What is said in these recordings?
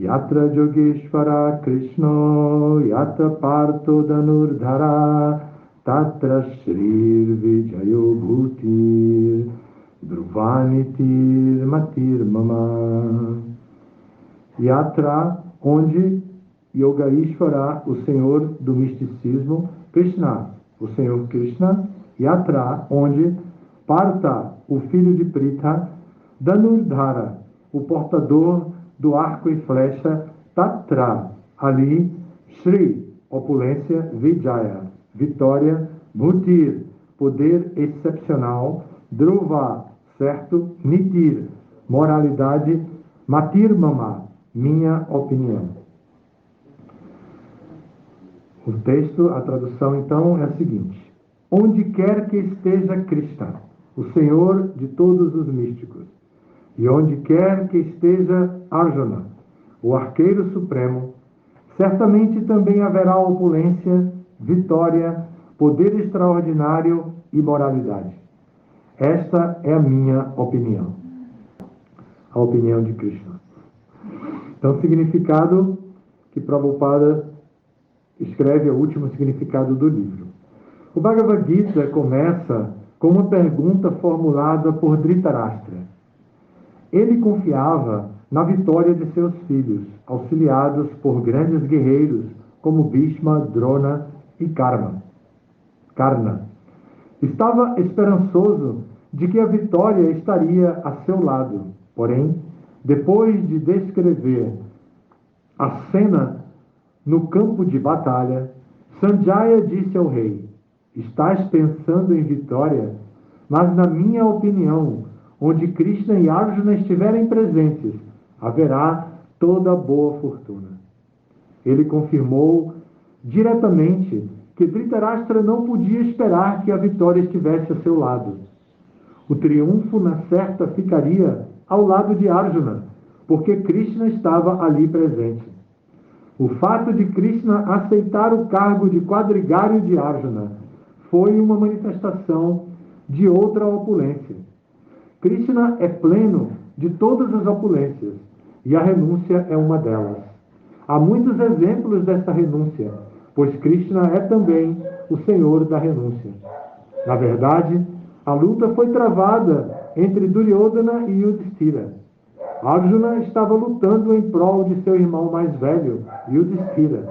Yatra Yogeshvara Krishna Yatra Partho Dhanurdhara Tatra Shrir Vijayo Bhutir Dhruvanitir Matir Mama. Yatra, onde Yogaeshvara, o Senhor do misticismo, Krishna, o Senhor Krishna, Yatra, onde Partha, o filho de Pritha, Dhanurdhara, o portador do arco e flecha, Tatra, ali, Shri, opulência, Vijaya, vitória, Bhutir, poder excepcional, Dhruva, certo, Nitir, moralidade, Matir Mama, minha opinião. O texto, a tradução então é a seguinte: onde quer que esteja Krishna, o Senhor de todos os místicos, e onde quer que esteja Arjuna, o arqueiro supremo, certamente também haverá opulência, vitória, poder extraordinário e moralidade. Esta é a minha opinião. A opinião de Krishna. Então, o significado que Prabhupada escreve é o último significado do livro. O Bhagavad Gita começa com uma pergunta formulada por Dhritarashtra. Ele confiava na vitória de seus filhos, auxiliados por grandes guerreiros como Bhishma, Drona e Karna. Estava esperançoso de que a vitória estaria a seu lado. Porém, depois de descrever a cena no campo de batalha, Sanjaya disse ao rei: estás pensando em vitória, mas na minha opinião, onde Krishna e Arjuna estiverem presentes, haverá toda boa fortuna. Ele confirmou diretamente que Dhritarashtra não podia esperar que a vitória estivesse a seu lado. O triunfo, na certa, ficaria ao lado de Arjuna, porque Krishna estava ali presente. O fato de Krishna aceitar o cargo de quadrigário de Arjuna foi uma manifestação de outra opulência. Krishna é pleno de todas as opulências, e a renúncia é uma delas. Há muitos exemplos dessa renúncia, pois Krishna é também o Senhor da renúncia. Na verdade, a luta foi travada entre Duryodhana e Yudhishthira. Arjuna estava lutando em prol de seu irmão mais velho, Yudhishthira,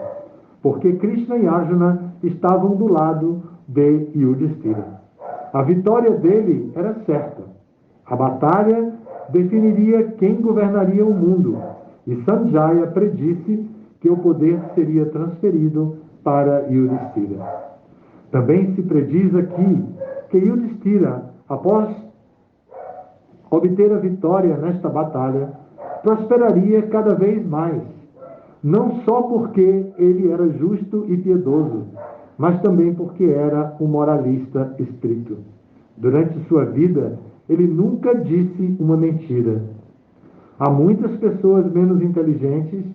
porque Krishna e Arjuna estavam do lado de Yudhishthira. A vitória dele era certa. A batalha definiria quem governaria o mundo, e Sanjaya predisse que o poder seria transferido para Yudhishthira. Também se prediz aqui que Yudhishthira, após obter a vitória nesta batalha, prosperaria cada vez mais, não só porque ele era justo e piedoso, mas também porque era um moralista estrito. Durante sua vida, ele nunca disse uma mentira. Há muitas pessoas menos inteligentes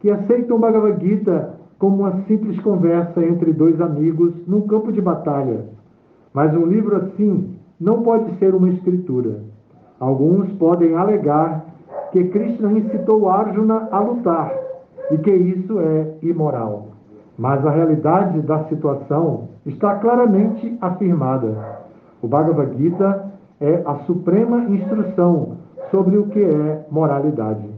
que aceitam o Bhagavad Gita como uma simples conversa entre dois amigos num campo de batalha. Mas um livro assim não pode ser uma escritura. Alguns podem alegar que Krishna incitou Arjuna a lutar e que isso é imoral. Mas a realidade da situação está claramente afirmada. O Bhagavad Gita é a suprema instrução sobre o que é moralidade.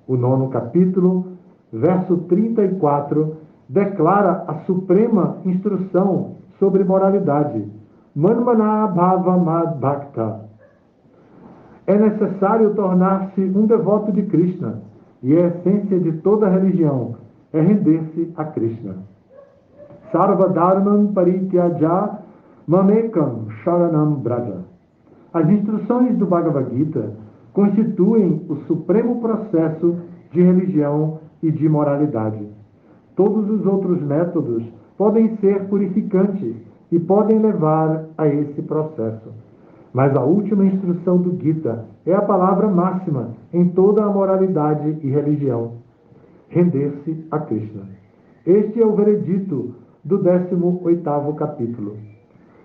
O 9º capítulo, verso 34, declara a suprema instrução sobre moralidade. Manmana bhava mad bhakta. É necessário tornar-se um devoto de Krishna, e a essência de toda religião é render-se a Krishna. Sarva dharman parityaja mamekam sharanam braja. As instruções do Bhagavad Gita constituem o supremo processo de religião e de moralidade. Todos os outros métodos podem ser purificantes e podem levar a esse processo. Mas a última instrução do Gita é a palavra máxima em toda a moralidade e religião: render-se a Krishna. Este é o veredito do 18º capítulo.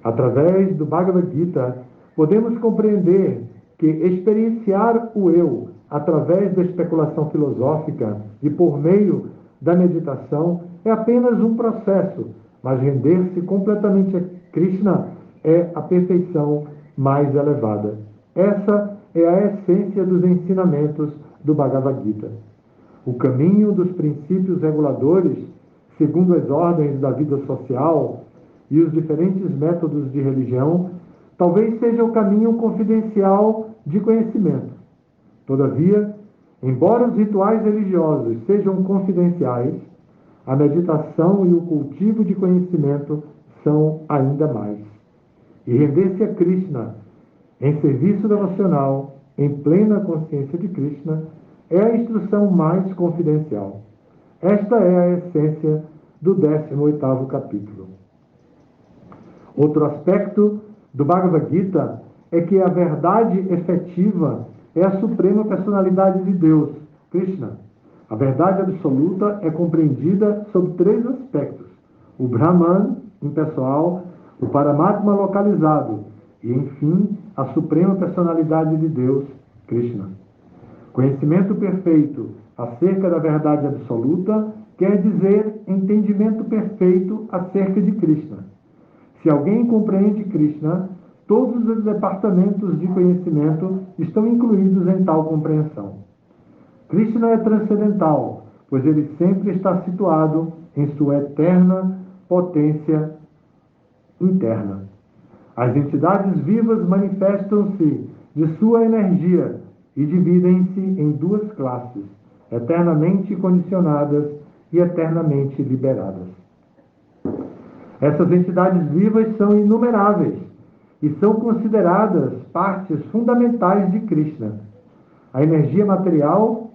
Através do Bhagavad Gita, podemos compreender que experienciar o eu, através da especulação filosófica e por meio da meditação é apenas um processo, mas render-se completamente a Krishna é a perfeição mais elevada. Essa é a essência dos ensinamentos do Bhagavad Gita. O caminho dos princípios reguladores, segundo as ordens da vida social e os diferentes métodos de religião, talvez seja o caminho confidencial de conhecimento. Todavia, embora os rituais religiosos sejam confidenciais, a meditação e o cultivo de conhecimento são ainda mais. E render-se a Krishna em serviço devocional, em plena consciência de Krishna, é a instrução mais confidencial. Esta é a essência do 18º capítulo. Outro aspecto do Bhagavad Gita é que a verdade efetiva é a suprema personalidade de Deus, Krishna. A verdade absoluta é compreendida sob 3 aspectos: o Brahman, impessoal, o Paramatma localizado e, enfim, a suprema personalidade de Deus, Krishna. Conhecimento perfeito acerca da verdade absoluta quer dizer entendimento perfeito acerca de Krishna. Se alguém compreende Krishna, todos os departamentos de conhecimento estão incluídos em tal compreensão. Krishna é transcendental, pois ele sempre está situado em sua eterna potência interna. As entidades vivas manifestam-se de sua energia e dividem-se em 2 classes, eternamente condicionadas e eternamente liberadas. Essas entidades vivas são inumeráveis e são consideradas partes fundamentais de Krishna. A energia material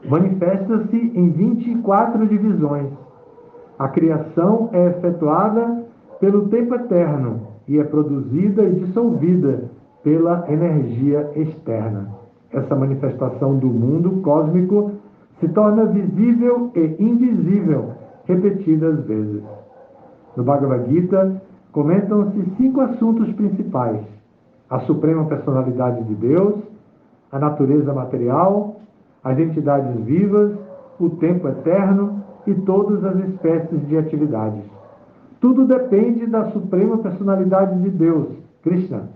manifesta-se em 24 divisões. A criação é efetuada pelo tempo eterno e é produzida e dissolvida pela energia externa. Essa manifestação do mundo cósmico se torna visível e invisível repetidas vezes. No Bhagavad Gita, comentam-se 5 assuntos principais: a suprema personalidade de Deus, a natureza material, as entidades vivas, o tempo eterno e todas as espécies de atividades. Tudo depende da suprema personalidade de Deus, Krishna.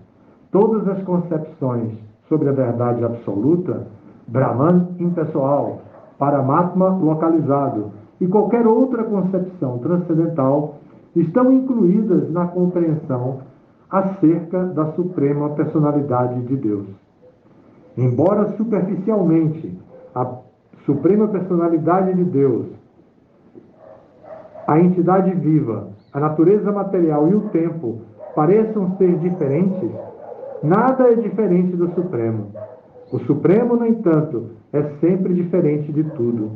Todas as concepções sobre a verdade absoluta, Brahman impessoal, Paramatma localizado e qualquer outra concepção transcendental estão incluídas na compreensão acerca da suprema personalidade de Deus. Embora superficialmente a suprema personalidade de Deus, a entidade viva, a natureza material e o tempo pareçam ser diferentes, nada é diferente do Supremo. O Supremo, no entanto, é sempre diferente de tudo.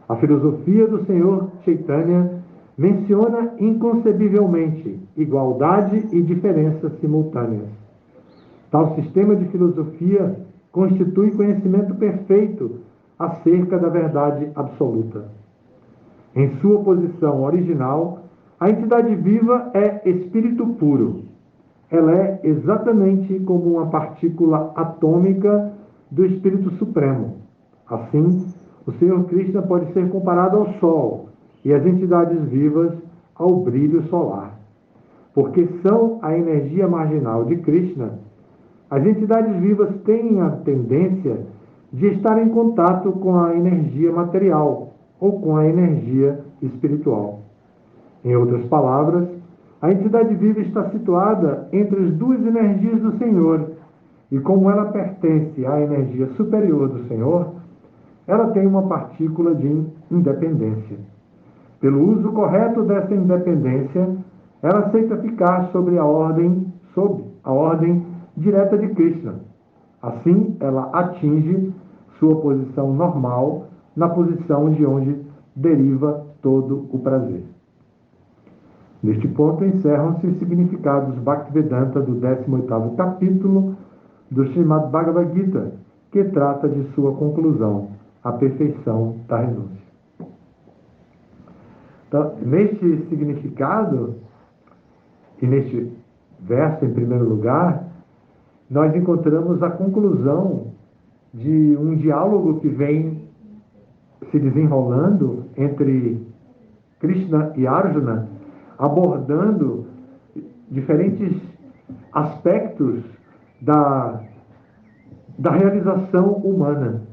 A filosofia do Senhor Chaitanya menciona inconcebivelmente igualdade e diferenças simultâneas. Tal sistema de filosofia constitui conhecimento perfeito acerca da verdade absoluta. Em sua posição original, a entidade viva é espírito puro. Ela é exatamente como uma partícula atômica do Espírito Supremo. Assim, o Senhor Krishna pode ser comparado ao Sol e as entidades vivas ao brilho solar. Porque são a energia marginal de Krishna, as entidades vivas têm a tendência de estar em contato com a energia material ou com a energia espiritual. Em outras palavras, a entidade viva está situada entre as 2 energias do Senhor, e como ela pertence à energia superior do Senhor, ela tem uma partícula de independência. Pelo uso correto dessa independência, ela aceita ficar sob a ordem direta de Krishna. Assim, ela atinge sua posição normal, na posição de onde deriva todo o prazer. Neste ponto, encerram-se os significados Bhaktivedanta do 18º capítulo do Srimad Bhagavad Gita, que trata de sua conclusão, a perfeição da renúncia. Então, neste significado, e neste verso, em primeiro lugar, nós encontramos a conclusão de um diálogo que vem se desenrolando entre Krishna e Arjuna, abordando diferentes aspectos da realização humana.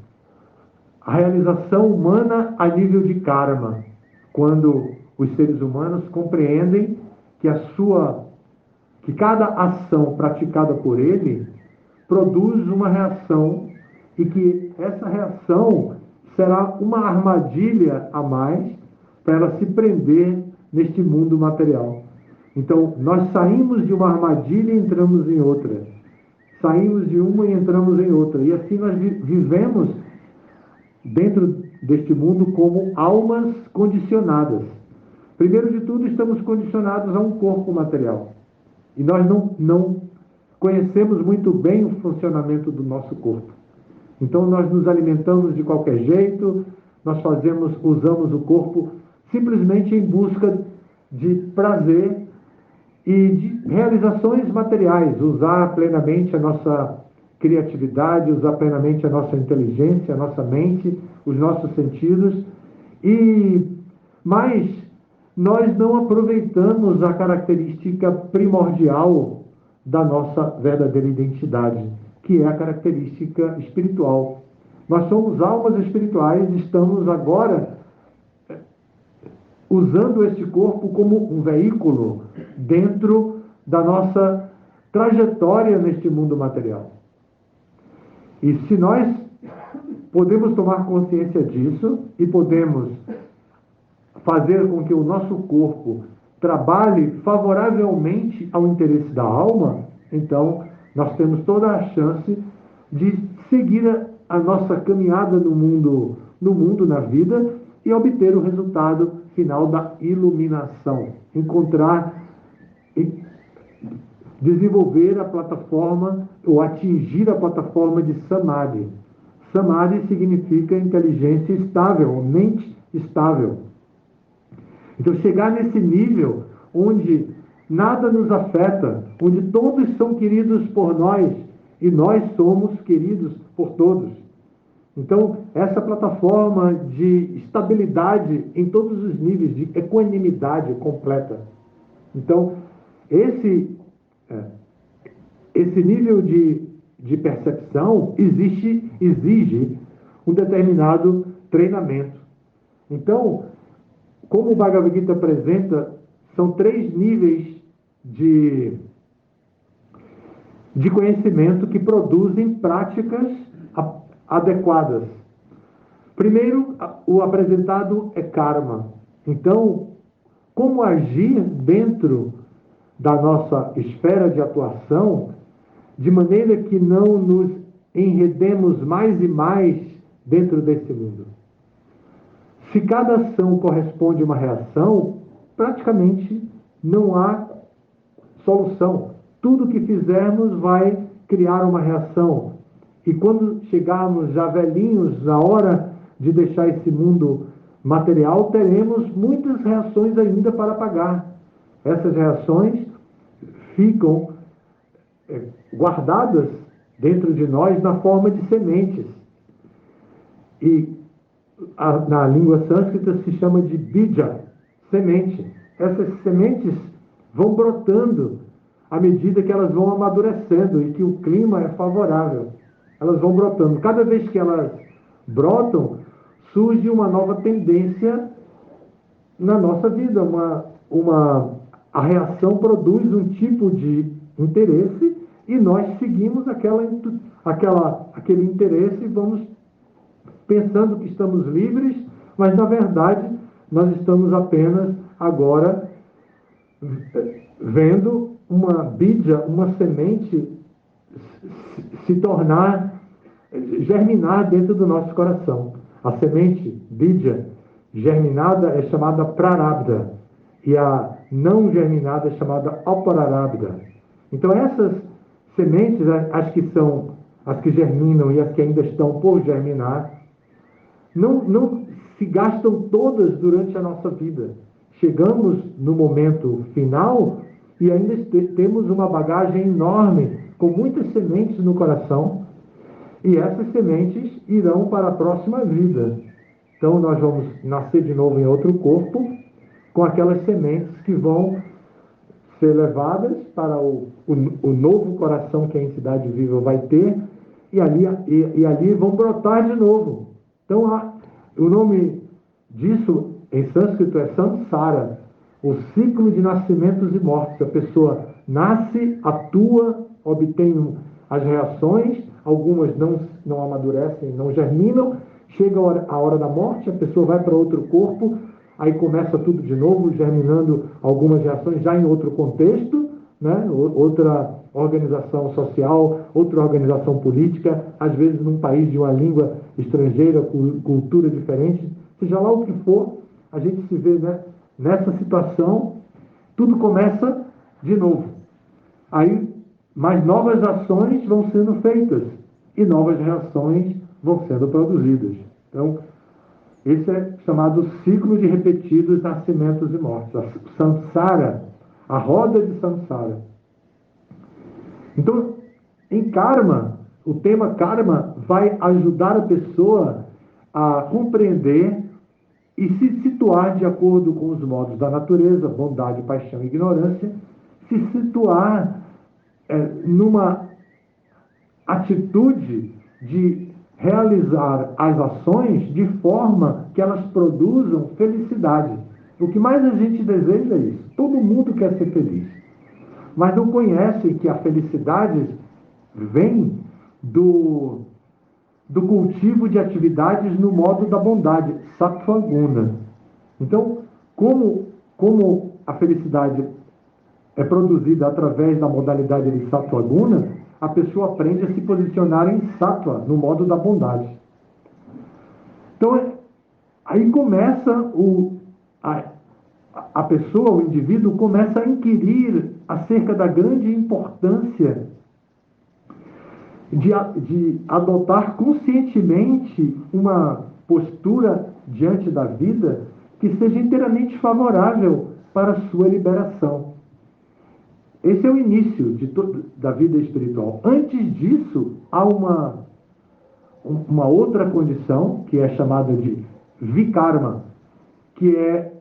A realização humana a nível de karma, quando os seres humanos compreendem que cada ação praticada por ele produz uma reação e que essa reação será uma armadilha a mais para ela se prender neste mundo material. Então, nós saímos de uma armadilha e entramos em outra. Saímos de uma e entramos em outra. E assim nós vivemos dentro deste mundo como almas condicionadas. Primeiro de tudo, estamos condicionados a um corpo material. E nós não conhecemos muito bem o funcionamento do nosso corpo. Então, nós nos alimentamos de qualquer jeito, nós usamos o corpo simplesmente em busca de prazer e de realizações materiais, usar plenamente a nossa criatividade, usar plenamente a nossa inteligência, a nossa mente, os nossos sentidos, mas nós não aproveitamos a característica primordial da nossa verdadeira identidade, que é a característica espiritual. Nós somos almas espirituais e estamos agora usando este corpo como um veículo dentro da nossa trajetória neste mundo material. E se nós podemos tomar consciência disso e podemos fazer com que o nosso corpo trabalhe favoravelmente ao interesse da alma, então nós temos toda a chance de seguir a nossa caminhada no mundo, na vida, e obter o resultado final da iluminação. Desenvolver a plataforma ou atingir a plataforma de Samadhi. Samadhi significa inteligência estável, mente estável. Então, chegar nesse nível onde nada nos afeta, onde todos são queridos por nós e nós somos queridos por todos. Então, essa plataforma de estabilidade em todos os níveis, de equanimidade completa. Então, esse nível de percepção exige um determinado treinamento. Então, como o Bhagavad Gita apresenta, são 3 níveis de conhecimento que produzem práticas adequadas. Primeiro, o apresentado é karma. Então, como agir dentro da nossa esfera de atuação, de maneira que não nos enredemos mais e mais dentro desse mundo. Se cada ação corresponde a uma reação, praticamente não há solução. Tudo que fizermos vai criar uma reação. E quando chegarmos já velhinhos, na hora de deixar esse mundo material, teremos muitas reações ainda para pagar. Essas reações ficam guardadas dentro de nós na forma de sementes. E na língua sânscrita se chama de bija, semente. Essas sementes vão brotando à medida que elas vão amadurecendo e que o clima é favorável. Elas vão brotando. Cada vez que elas brotam, surge uma nova tendência na nossa vida. A reação produz um tipo de interesse e nós seguimos aquele interesse e vamos pensando que estamos livres, mas na verdade nós estamos apenas agora vendo uma bija, uma semente germinar dentro do nosso coração. A semente bija germinada é chamada prarabdha e a não germinada é chamada apararabdha. Então essas sementes, as que germinam e as que ainda estão por germinar, não se gastam todas durante a nossa vida. Chegamos no momento final e ainda temos uma bagagem enorme, com muitas sementes no coração, E essas sementes irão para a próxima vida. Então, nós vamos nascer de novo em outro corpo, com aquelas sementes que vão ser levadas para o novo coração que a entidade viva vai ter, e ali vão brotar de novo. Então, o nome disso em sânscrito é samsara, o ciclo de nascimentos e mortes. A pessoa nasce, atua, obtém as reações, algumas não amadurecem, não germinam, chega a hora da morte, a pessoa vai para outro corpo, aí começa tudo de novo, germinando algumas reações já em outro contexto, né? Outra organização social, outra organização política, às vezes num país de uma língua estrangeira, cultura diferente, seja lá o que for, a gente se vê, né, nessa situação, tudo começa de novo. Aí, mais novas ações vão sendo feitas e novas reações vão sendo produzidas. Então, esse é chamado ciclo de repetidos nascimentos e mortes. A samsara, a roda de samsara. Então, em karma, o tema karma vai ajudar a pessoa a compreender e se situar de acordo com os modos da natureza, bondade, paixão e ignorância, se situar numa atitude de realizar as ações de forma que elas produzam felicidade. O que mais a gente deseja é isso. Todo mundo quer ser feliz. Mas não conhece que a felicidade vem do cultivo de atividades no modo da bondade, sattva guna. Então, como a felicidade é produzida através da modalidade de sattva guna, a pessoa aprende a se posicionar em sattva, no modo da bondade. Então, aí começa a pessoa, o indivíduo, começa a inquirir acerca da grande importância de adotar conscientemente uma postura diante da vida que seja inteiramente favorável para a sua liberação. Esse é o início da vida espiritual. Antes disso, há uma outra condição, que é chamada de vikarma, que é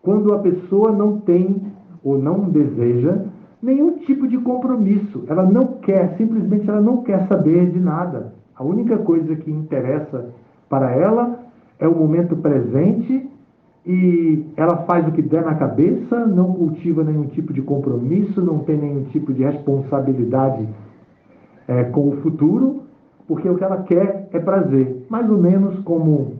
quando a pessoa não tem ou não deseja nenhum tipo de compromisso. Ela não quer, simplesmente ela não quer saber de nada. A única coisa que interessa para ela é o momento presente e ela faz o que der na cabeça, não cultiva nenhum tipo de compromisso, não tem nenhum tipo de responsabilidade com o futuro, porque o que ela quer é prazer. Mais ou menos como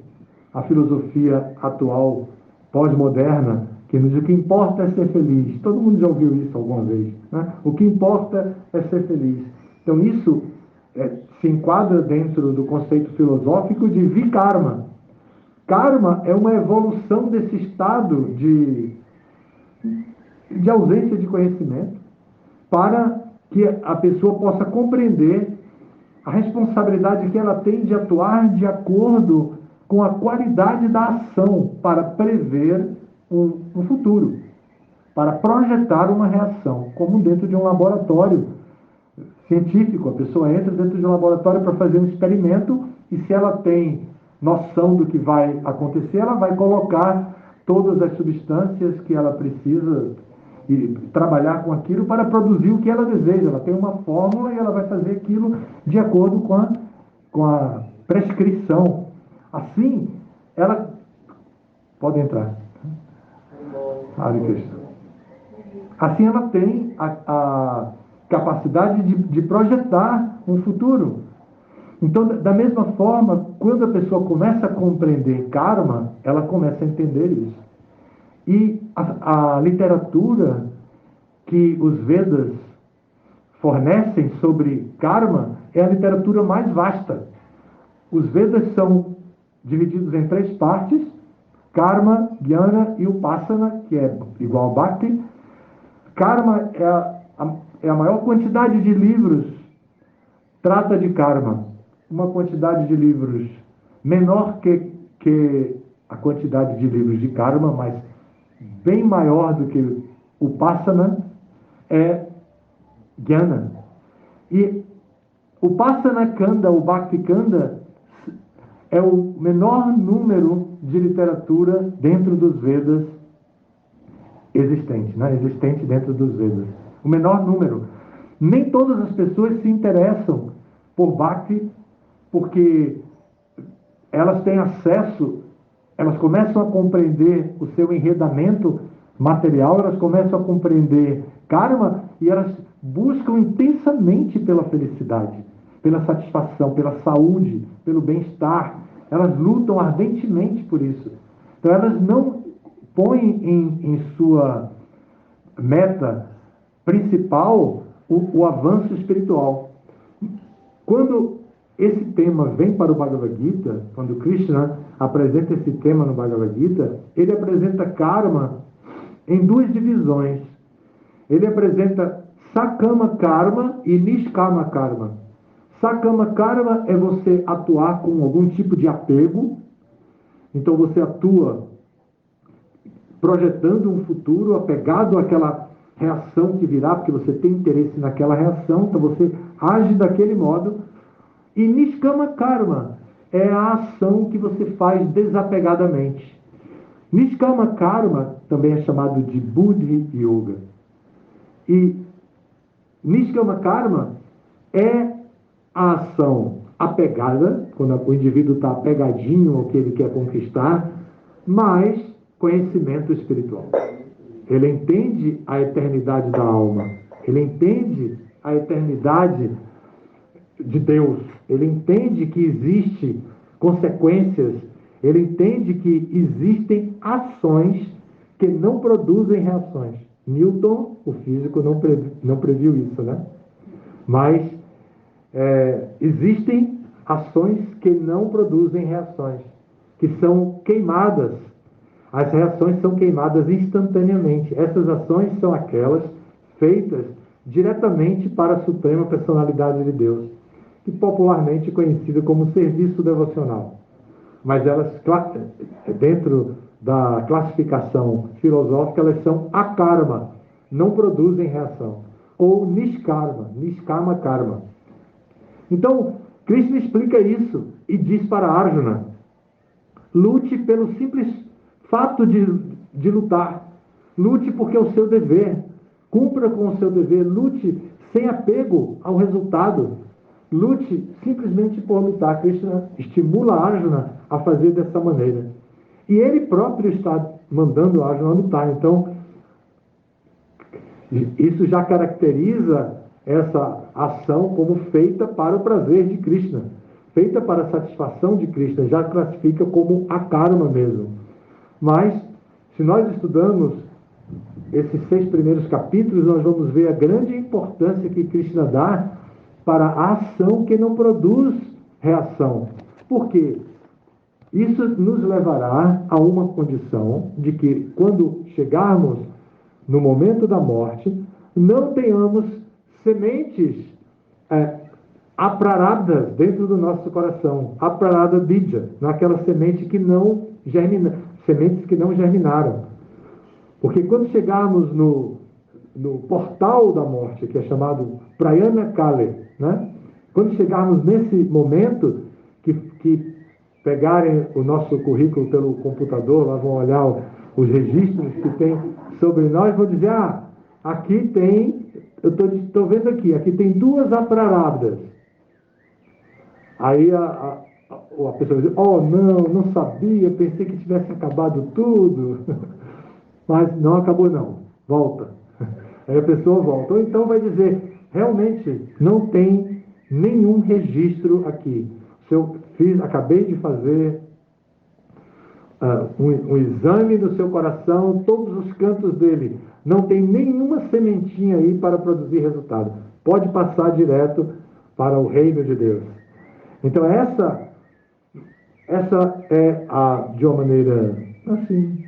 a filosofia atual, pós-moderna, que nos diz: o que importa é ser feliz. Todo mundo já ouviu isso alguma vez, né? O que importa é ser feliz. Então isso se enquadra dentro do conceito filosófico de vikarma. Karma é uma evolução desse estado de ausência de conhecimento para que a pessoa possa compreender a responsabilidade que ela tem de atuar de acordo com a qualidade da ação para prever um futuro, para projetar uma reação, como dentro de um laboratório científico. A pessoa entra dentro de um laboratório para fazer um experimento e, se ela tem noção do que vai acontecer, ela vai colocar todas as substâncias que ela precisa e trabalhar com aquilo para produzir o que ela deseja. Ela tem uma fórmula e ela vai fazer aquilo de acordo com a prescrição. Assim, ela pode entrar. Assim, ela tem a capacidade de projetar um futuro. Então, da mesma forma, quando a pessoa começa a compreender karma, ela começa a entender isso. E a literatura que os Vedas fornecem sobre karma é a literatura mais vasta. Os Vedas são divididos em 3 partes: karma, jnana e upasana, que é igual a bhakti. Karma é a maior quantidade de livros trata de karma. Uma quantidade de livros menor que a quantidade de livros de karma, mas bem maior do que upasana, é jnana. E O Pasanakanda, o Bhakti Kanda, é o menor número de literatura dentro dos Vedas existente, né? Existente dentro dos Vedas. O menor número. Nem todas as pessoas se interessam por Bhakti, porque elas têm acesso, elas começam a compreender o seu enredamento material, elas começam a compreender karma e elas buscam intensamente pela felicidade, pela satisfação, pela saúde, pelo bem-estar. Elas lutam ardentemente por isso. Então elas não põem em sua meta principal o avanço espiritual. Quando esse tema vem para o Bhagavad Gita, quando Krishna apresenta esse tema no Bhagavad Gita, ele apresenta karma em duas divisões. Ele apresenta Sakama Karma e Nishkama Karma. Sakama Karma é você atuar com algum tipo de apego. Então você atua projetando um futuro, apegado àquela reação que virá, porque você tem interesse naquela reação, então você age daquele modo. E Nishkama Karma é a ação que você faz desapegadamente. Nishkama Karma também é chamado de Buddhi Yoga. E Nishkama Karma é a ação apegada, quando o indivíduo está apegadinho ao que ele quer conquistar, mas conhecimento espiritual. Ele entende a eternidade da alma, ele entende a eternidade de Deus, ele entende que existe consequências, ele entende que existem ações que não produzem reações. Newton, o físico, não previu isso, né? Mas existem ações que não produzem reações, que são queimadas. As reações são queimadas instantaneamente. Essas ações são aquelas feitas diretamente para a Suprema Personalidade de Deus, que popularmente é conhecida como serviço devocional. Mas elas, dentro da classificação filosófica, elas são akarma, não produzem reação. Ou nishkarma, nishkama karma. Então, Krishna explica isso e diz para Arjuna: lute pelo simples fato de lutar. Lute porque é o seu dever. Cumpra com o seu dever. Lute sem apego ao resultado. Lute simplesmente por lutar. Krishna estimula Arjuna a fazer dessa maneira. E ele próprio está mandando Arjuna lutar. Então, isso já caracteriza essa ação como feita para o prazer de Krishna, feita para a satisfação de Krishna, já classifica como a karma mesmo. Mas, se nós estudamos esses 6 primeiros capítulos, nós vamos ver a grande importância que Krishna dá para a ação que não produz reação. Por quê? Isso nos levará a uma condição de que, quando chegarmos no momento da morte, não tenhamos sementes apraradas dentro do nosso coração, aprarada bija, naquela semente que não germina, sementes que não germinaram. Porque quando chegarmos no portal da morte, que é chamado Prayana Kale, né? Quando chegarmos nesse momento, que pegarem o nosso currículo pelo computador, lá vão olhar os registros que tem sobre nós, vão dizer: aqui tem, eu estou vendo aqui tem 2 apraradas. Aí a pessoa diz: oh, não sabia, pensei que tivesse acabado tudo. Mas não acabou não, volta. Aí a pessoa volta. Ou então vai dizer: realmente não tem nenhum registro aqui. Acabei de fazer um exame do seu coração, todos os cantos dele, não tem nenhuma sementinha aí para produzir resultado. Pode passar direto para o reino de Deus. Então essa é de uma maneira assim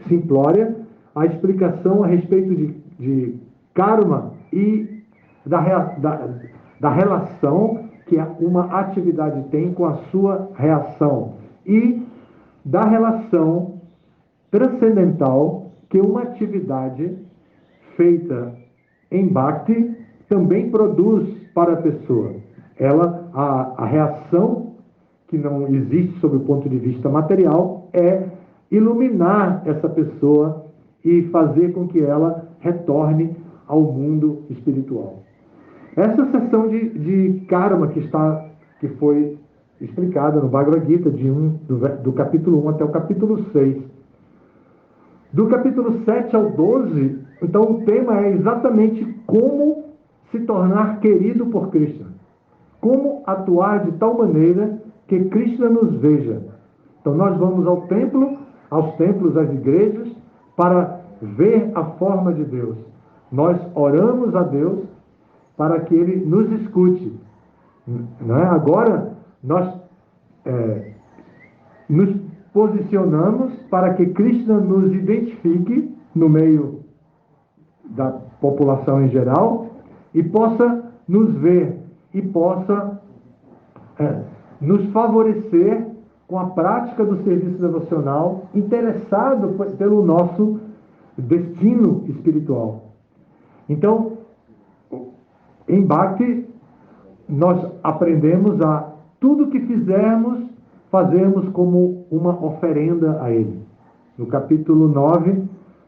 simplória a explicação a respeito de karma e da relação que uma atividade tem com a sua reação e da relação transcendental que uma atividade feita em Bhakti também produz para a pessoa. A reação que não existe sob o ponto de vista material é iluminar essa pessoa e fazer com que ela retorne ao mundo espiritual. Essa sessão de karma que foi explicada no Bhagavad Gita, do capítulo 1 até o capítulo 6. Do capítulo 7 ao 12, então o tema é exatamente como se tornar querido por Krishna. Como atuar de tal maneira que Krishna nos veja. Então nós vamos aos templos, às igrejas, para ver a forma de Deus. Nós oramos a Deus para que Ele nos escute. Não é? Agora, nós nos posicionamos para que Krishna nos identifique no meio da população em geral e possa nos ver e possa nos favorecer com a prática do serviço devocional, interessado pelo nosso destino espiritual. Então, em Bhakti, nós aprendemos a tudo que fazermos como uma oferenda a Ele. No capítulo 9,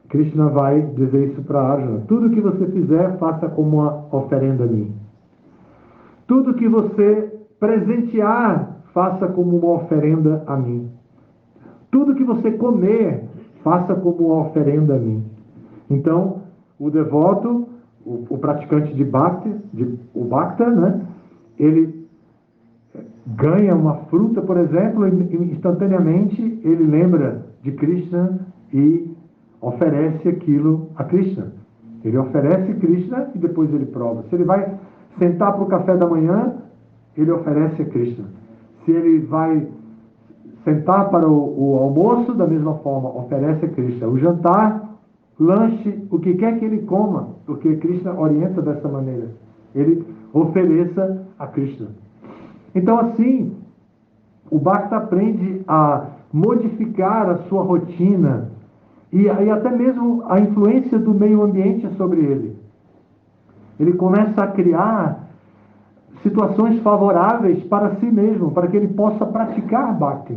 Krishna vai dizer isso para Arjuna. Tudo que você fizer, faça como uma oferenda a mim. Tudo que você presentear, faça como uma oferenda a mim. Tudo que você comer, faça como uma oferenda a mim. Então, o devoto, o praticante de Bhakti, o Bhakta, né? Ele ganha uma fruta, por exemplo, e instantaneamente ele lembra de Krishna e oferece aquilo a Krishna. Ele oferece Krishna e depois ele prova. Se ele vai sentar para o café da manhã, ele oferece a Krishna. Se ele vai sentar para o almoço, da mesma forma, oferece a Krishna. O jantar, lanche, o que quer que ele coma, porque Krishna orienta dessa maneira. Ele ofereça a Krishna. Então, assim, o Bhakta aprende a modificar a sua rotina e até mesmo a influência do meio ambiente sobre ele. Ele começa a criar situações favoráveis para si mesmo, para que ele possa praticar Bhakti.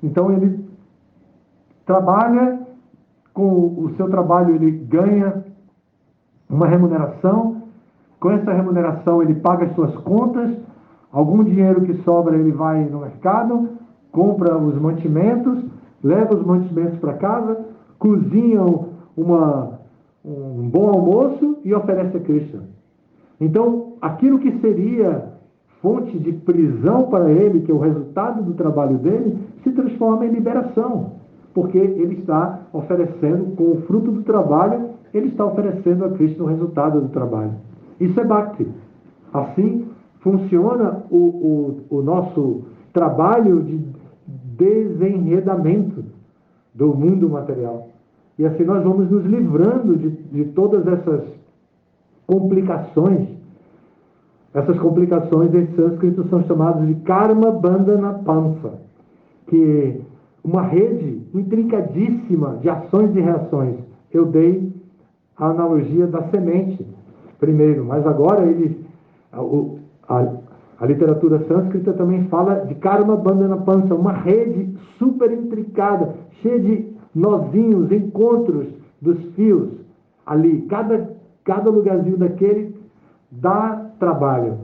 Então, ele trabalha, com o seu trabalho ele ganha uma remuneração, com essa remuneração ele paga as suas contas, algum dinheiro que sobra ele vai no mercado, compra os mantimentos, leva os mantimentos para casa, cozinha um bom almoço e oferece a Krishna. Então, aquilo que seria fonte de prisão para ele, que é o resultado do trabalho dele, se transforma em liberação, porque ele está oferecendo, com o fruto do trabalho, ele está oferecendo a Krishna o resultado do trabalho. Isso é Bhakti. Assim funciona o nosso trabalho de desenredamento do mundo material. E assim nós vamos nos livrando de todas essas complicações. Essas complicações em sânscrito são chamadas de Karma Bandhana Pansa, que uma rede intrincadíssima de ações e reações. Eu dei a analogia da semente primeiro, mas agora a literatura sânscrita também fala de Karma Bandhana Pansa, uma rede super intricada, cheia de nozinhos, encontros dos fios ali. Cada lugarzinho daquele dá trabalho.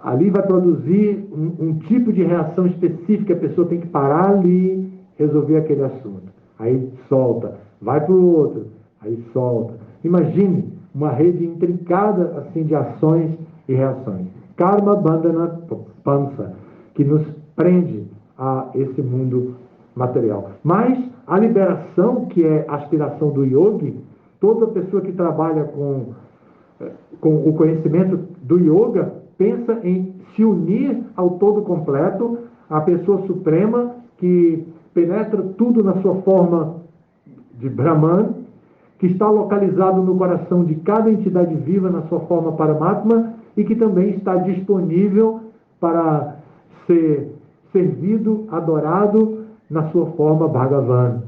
Ali vai produzir um tipo de reação específica, a pessoa tem que parar ali, resolver aquele assunto. Aí solta, vai para o outro, aí solta. Imagine uma rede intrincada assim, de ações e reações. Karma Bandhana Pansa, que nos prende a esse mundo material. Mas a liberação, que é a aspiração do yogi, toda pessoa que trabalha com o conhecimento do yoga, pensa em se unir ao todo completo, à pessoa suprema, que penetra tudo na sua forma de Brahman, que está localizado no coração de cada entidade viva na sua forma Paramatma, e que também está disponível para ser servido, adorado na sua forma Bhagavan,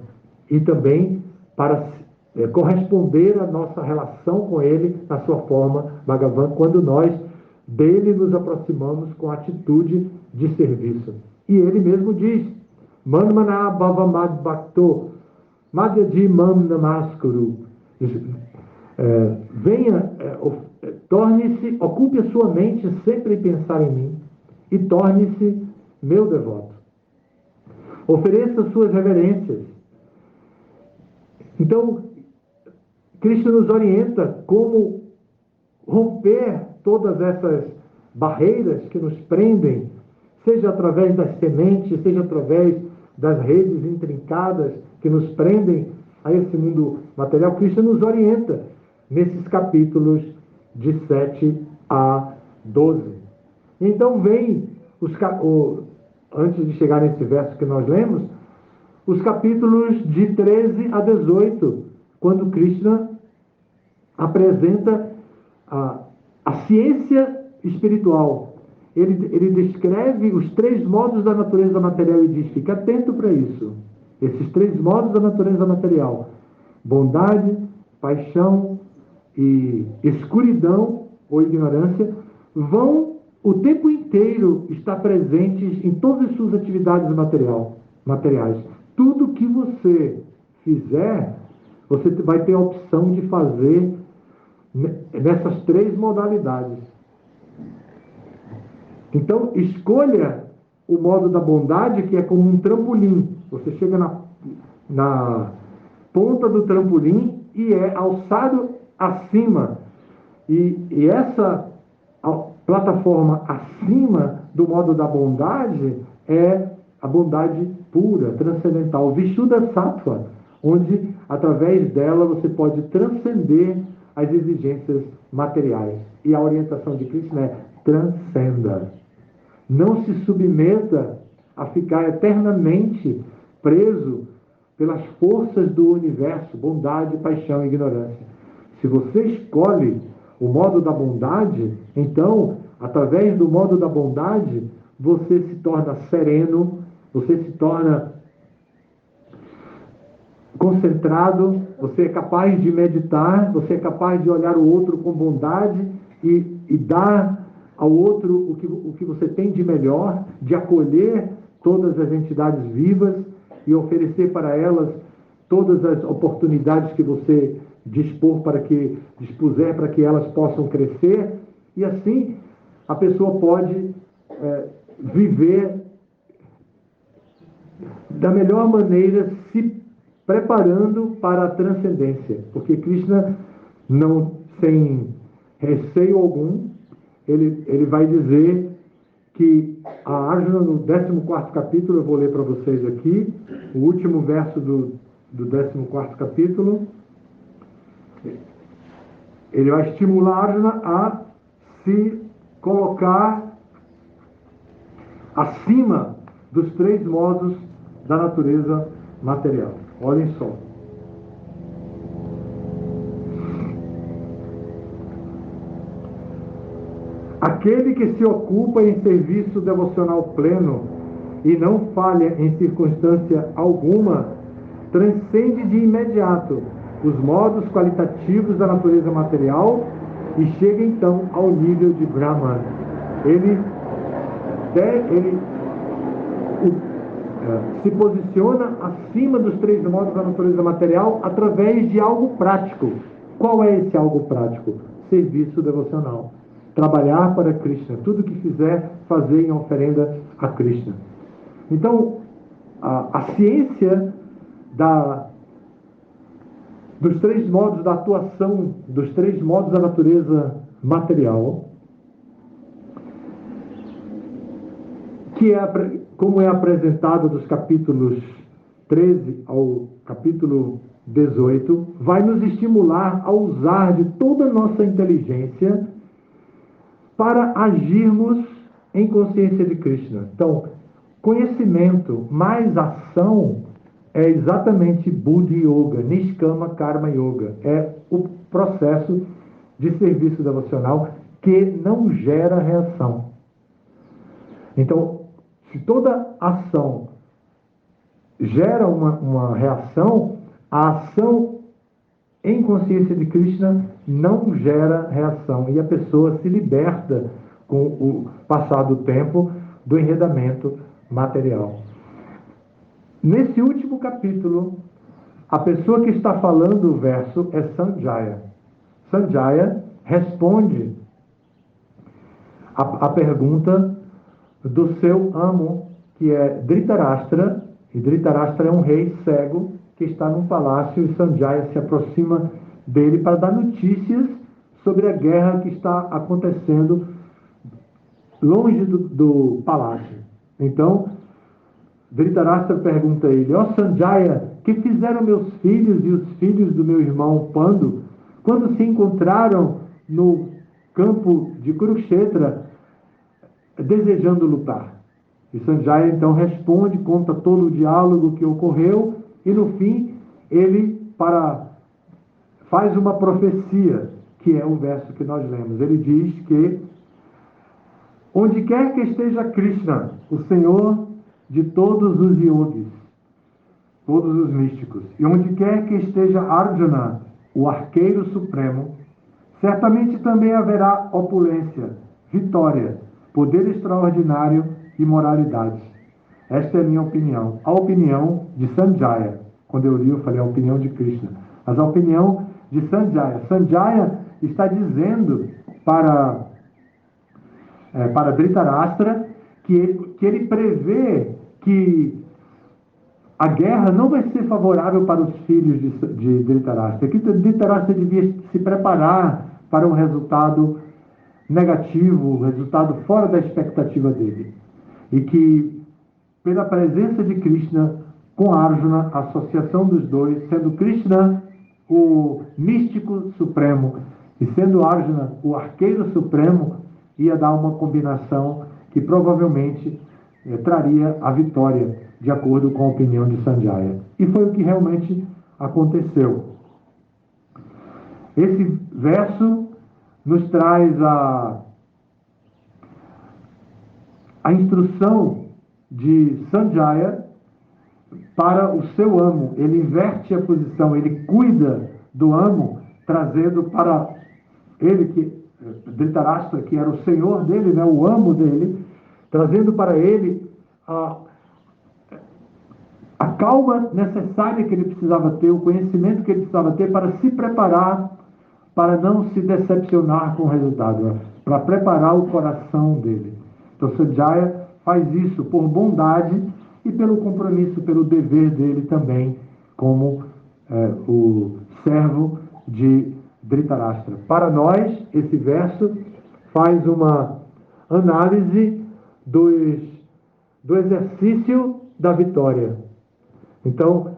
e também para corresponder à nossa relação com ele na sua forma Bhagavan, quando nós Dele nos aproximamos com atitude de serviço. E ele mesmo diz: Manmana bhavamad bhakto madhyaji mam namaskuru. Venha, torne-se, ocupe a sua mente sempre em pensar em mim e torne-se meu devoto. Ofereça suas reverências. Então, Cristo nos orienta como romper todas essas barreiras que nos prendem, seja através das sementes, seja através das redes intrincadas que nos prendem a esse mundo material. Cristo nos orienta nesses capítulos de 7 a 12. Então vem, antes de chegar nesse verso que nós lemos, os capítulos de 13 a 18, quando Krishna apresenta a ciência espiritual. Ele descreve os 3 modos da natureza material e diz: fica atento para isso. Esses 3 modos da natureza material: bondade, paixão e escuridão ou ignorância, vão o tempo inteiro estar presentes em todas as suas atividades materiais. Tudo que você fizer, você vai ter a opção de fazer nessas 3 modalidades. Então, escolha o modo da bondade, que é como um trampolim. Você chega na ponta do trampolim e é alçado acima. E essa plataforma acima do modo da bondade é a bondade pura, transcendental, Vishuddha Sattva, onde, através dela, você pode transcender as exigências materiais. E a orientação de Krishna é: transcenda. Não se submeta a ficar eternamente preso pelas forças do universo, bondade, paixão e ignorância. Se você escolhe o modo da bondade, então, através do modo da bondade, você se torna sereno, você se torna concentrado, você é capaz de meditar, você é capaz de olhar o outro com bondade e dar ao outro o que você tem de melhor, de acolher todas as entidades vivas e oferecer para elas todas as oportunidades que você dispuser para que elas possam crescer. E assim a pessoa pode viver da melhor maneira, se preparando para a transcendência, porque Krishna, não sem receio algum, ele vai dizer que a Arjuna, no 14º capítulo, eu vou ler para vocês aqui, o último verso do 14º capítulo, ele vai estimular a Arjuna a se colocar acima dos 3 modos da natureza material. Olhem só. Aquele que se ocupa em serviço devocional pleno e não falha em circunstância alguma, transcende de imediato os modos qualitativos da natureza material e chega então ao nível de Brahman. Ele se posiciona acima dos 3 modos da natureza material através de algo prático. Qual é esse algo prático? Serviço devocional. Trabalhar para Krishna. Tudo que fizer, fazer em oferenda a Krishna. Então, a ciência dos 3 modos da atuação, dos 3 modos da natureza material, que como é apresentado dos capítulos 13 ao capítulo 18, vai nos estimular a usar de toda a nossa inteligência para agirmos em consciência de Krishna. Então, conhecimento mais ação é exatamente Buddhi Yoga, Nishkama Karma Yoga. É o processo de serviço devocional que não gera reação. Então, se toda ação gera uma reação, a ação em consciência de Krishna não gera reação. E a pessoa se liberta com o passar do tempo, do enredamento material. Nesse último capítulo, a pessoa que está falando o verso é Sanjaya. Sanjaya responde a pergunta do seu amo, que é Dhritarashtra, e Dhritarashtra é um rei cego que está num palácio, e Sanjaya se aproxima dele para dar notícias sobre a guerra que está acontecendo longe do palácio. Então, Dhritarashtra pergunta a ele: ó Sanjaya, que fizeram meus filhos e os filhos do meu irmão Pandu quando se encontraram no campo de Kurukshetra desejando lutar? E Sanjaya então responde, conta todo o diálogo que ocorreu, e no fim ele faz uma profecia, que é o verso que nós lemos. Ele diz que onde quer que esteja Krishna, o Senhor de todos os yogis, todos os místicos, e onde quer que esteja Arjuna, o arqueiro supremo, certamente também haverá opulência, vitória, poder extraordinário e moralidade. Esta é a minha opinião. A opinião de Sanjaya. Quando eu li, eu falei a opinião de Krishna. Mas a opinião de Sanjaya. Sanjaya está dizendo para Dhritarashtra que ele prevê que a guerra não vai ser favorável para os filhos de Dhritarashtra, que Dhritarashtra devia se preparar para um resultado negativo, um resultado fora da expectativa dele. E que, pela presença de Krishna com Arjuna, a associação dos dois, sendo Krishna o místico supremo e sendo Arjuna o arqueiro supremo, ia dar uma combinação que provavelmente traria a vitória, de acordo com a opinião de Sanjaya. E foi o que realmente aconteceu. Esse verso nos traz a instrução de Sanjaya para o seu amo. Ele inverte a posição, ele cuida do amo, trazendo para ele, Dhritarashtra, que era o senhor dele, né, o amo dele, trazendo para ele a calma necessária que ele precisava ter, o conhecimento que ele precisava ter para se preparar, para não se decepcionar com o resultado, para preparar o coração dele. Então Sanjaya faz isso por bondade e pelo compromisso, pelo dever dele também, como o servo de Dhritarashtra. Para nós, esse verso faz uma análise do exercício da vitória. Então,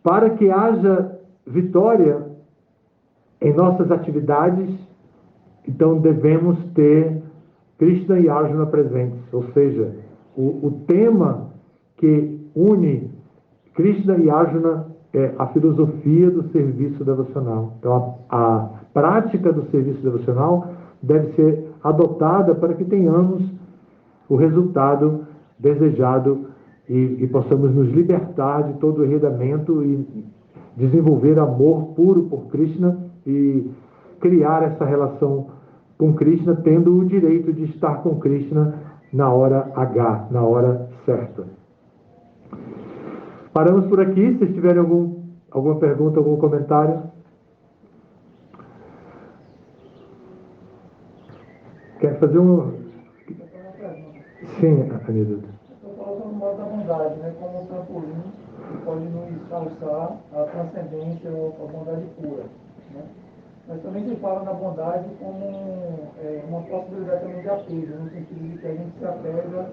para que haja vitória em nossas atividades, então devemos ter Krishna e Arjuna presentes, ou seja, o tema que une Krishna e Arjuna é a filosofia do serviço devocional. Então, a prática do serviço devocional deve ser adotada para que tenhamos o resultado desejado e possamos nos libertar de todo o enredamento e desenvolver amor puro por Krishna e criar essa relação com Krishna, tendo o direito de estar com Krishna na hora H, na hora certa. Paramos por aqui. Se vocês tiverem alguma pergunta, algum comentário. Quer fazer um... Sim, Anildo. Eu falo sobre o modo da bondade, né? Como um trampolim que pode nos alçar a transcendência ou a bondade pura, né? Mas também se fala na bondade como uma possibilidade também de apego, no sentido de que a gente se apega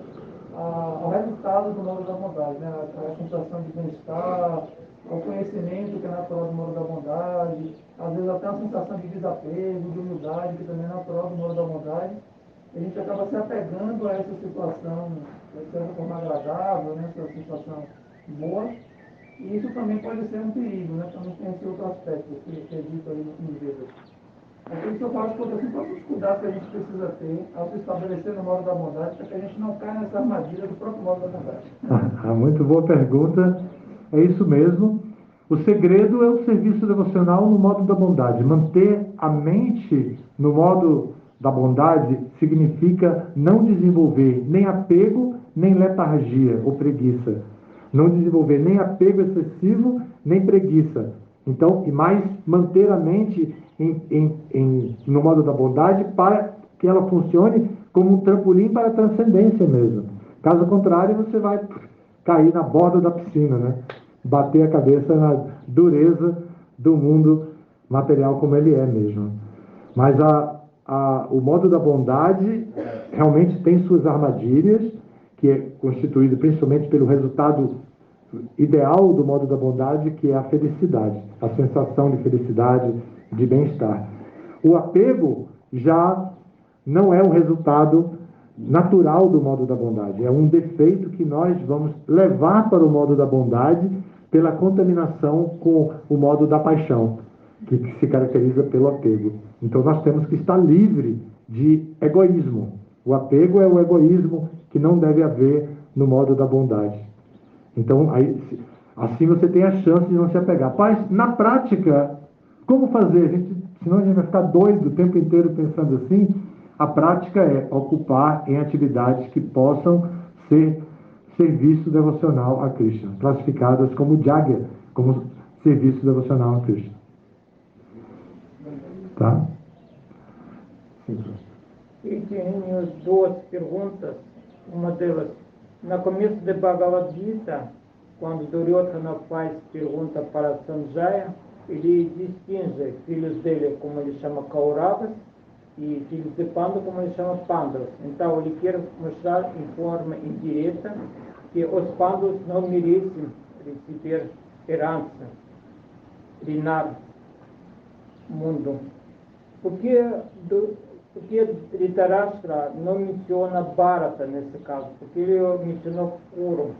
ao resultado do modo da bondade, né? A sensação de bem-estar, ao conhecimento que é natural do modo da bondade, às vezes até uma sensação de desapego, de humildade, que também é natural do modo da bondade. A gente acaba se apegando a essa situação, de certa forma agradável, né? Essa situação boa. E isso também pode ser um perigo, né? Também tem esse outro aspecto que é dito aí no livro. É por isso que eu falo que assim, todos os cuidados que a gente precisa ter ao se estabelecer no modo da bondade, para que a gente não caia nessa armadilha do próprio modo da bondade. Muito boa pergunta. É isso mesmo. O segredo é o serviço devocional no modo da bondade. Manter a mente no modo da bondade significa não desenvolver nem apego, nem letargia ou preguiça. Não desenvolver nem apego excessivo, nem preguiça. Então, e mais manter a mente no modo da bondade para que ela funcione como um trampolim para a transcendência mesmo. Caso contrário, você vai cair na borda da piscina, né? Bater a cabeça na dureza do mundo material como ele é mesmo. Mas o modo da bondade realmente tem suas armadilhas, que é constituído principalmente pelo resultado ideal do modo da bondade, que é a felicidade, a sensação de felicidade, de bem-estar. O apego já não é o resultado natural do modo da bondade, é um defeito que nós vamos levar para o modo da bondade pela contaminação com o modo da paixão, que se caracteriza pelo apego. Então nós temos que estar livre de egoísmo. O apego é o egoísmo que não deve haver no modo da bondade. Então, assim você tem a chance de não se apegar. Mas, na prática, como fazer? Senão a gente vai ficar doido o tempo inteiro pensando assim. A prática é ocupar em atividades que possam ser serviço devocional a Krishna, classificadas como Jagya, como serviço devocional a Krishna. Tá? Sim. E tenho duas perguntas. Uma delas, no começo de Bhagavad Gita, quando Duryodhana faz pergunta para Sanjaya, ele distingue filhos dele, como ele chama Kauravas, e filhos de Pandu, como ele chama Pandavas. Então, ele quer mostrar em forma indireta que os Pandus não merecem receber herança, reinar o mundo. Por que Dhritarashtra não menciona Bharata nesse caso? Porque ele mencionou Kuru?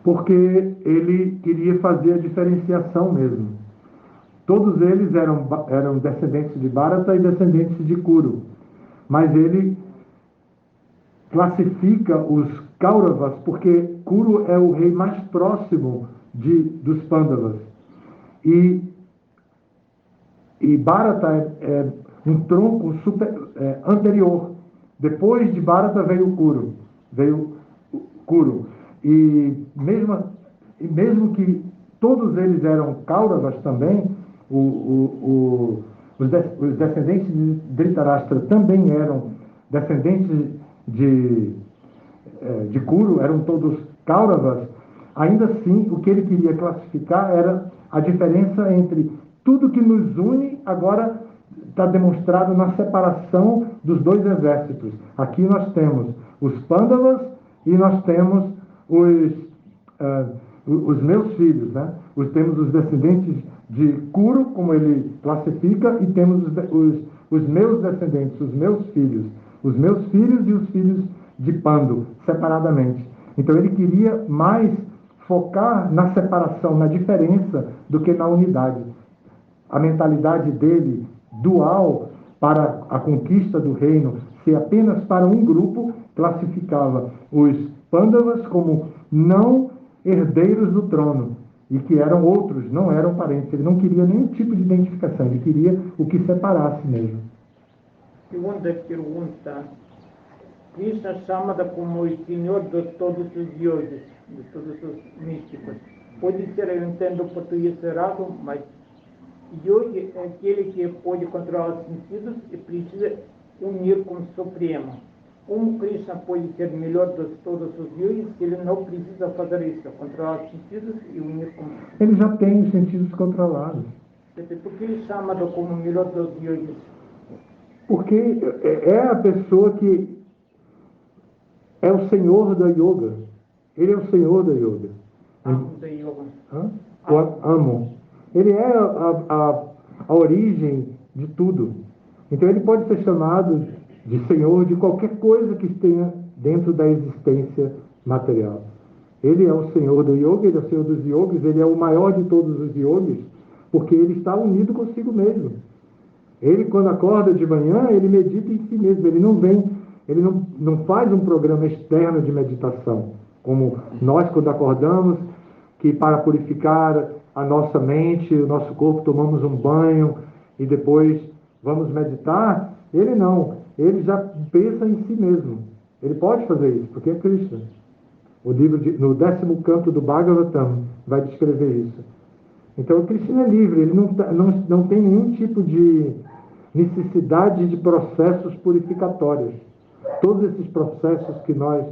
Porque ele queria fazer a diferenciação mesmo. Todos eles eram descendentes de Bharata e descendentes de Kuru. Mas ele classifica os Kauravas porque Kuru é o rei mais próximo dos Pandavas. E Bharata é um tronco anterior. Depois de Bharata veio Kuru. E mesmo que todos eles eram Kauravas também, os descendentes de Dhritarashtra também eram descendentes de Kuru, eram todos Kauravas. Ainda assim, o que ele queria classificar era a diferença entre tudo que nos une, agora está demonstrado na separação dos dois exércitos. Aqui nós temos os Pandavas e nós temos os meus filhos, né? Temos os descendentes de Kuru, como ele classifica, e temos os meus descendentes, os meus filhos e os filhos de Pandu, separadamente. Então ele queria mais focar na separação, na diferença, do que na unidade. A mentalidade dele, dual, para a conquista do reino, ser apenas para um grupo, classificava os Pandavas como não herdeiros do trono, e que eram outros, não eram parentes. Ele não queria nenhum tipo de identificação, ele queria o que separasse mesmo. Segunda pergunta. Krishna chamada como o Senhor de todos os yogis, de todos os místicos. Pode ser, eu entendo o português errado, mas yogi é aquele que pode controlar os sentidos e precisa unir com o Supremo. Como Krishna pode ser melhor de todos os yogis se ele não precisa fazer isso, controlar os sentidos e unir com... Ele já tem os sentidos controlados. Por que ele chama como melhor dos yogis? Porque é a pessoa que é o senhor da yoga. Ele é o senhor da yoga. Amo da yoga. Amo. Ele é a origem de tudo. Então ele pode ser chamado de senhor de qualquer coisa que esteja dentro da existência material. Ele é o senhor do yoga, ele é o senhor dos yogis, ele é o maior de todos os yogis, porque ele está unido consigo mesmo. Ele, quando acorda de manhã, ele medita em si mesmo. Ele não faz um programa externo de meditação, como nós, quando acordamos, que para purificar a nossa mente, o nosso corpo, tomamos um banho e depois vamos meditar. Ele não. ele já pensa em si mesmo. Ele pode fazer isso, porque é Krishna. O livro, no 10º canto do Bhagavatam, vai descrever isso. Então, o Krishna é livre, ele não tem nenhum tipo de necessidade de processos purificatórios. Todos esses processos que nós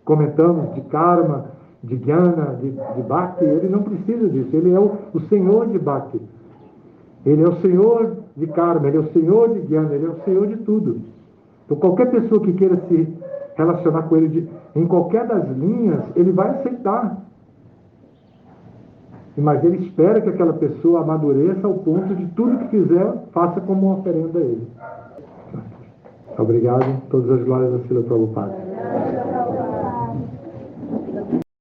comentamos, de karma, de jnana, de bhakti, ele não precisa disso. Ele é o senhor de bhakti. Ele é o senhor de karma, ele é o senhor de jnana, ele é o senhor de tudo. Então, qualquer pessoa que queira se relacionar com ele em qualquer das linhas, ele vai aceitar. Mas ele espera que aquela pessoa amadureça ao ponto de tudo que fizer, faça como uma oferenda a ele. Obrigado. Todas as glórias a Srila Prabhupada.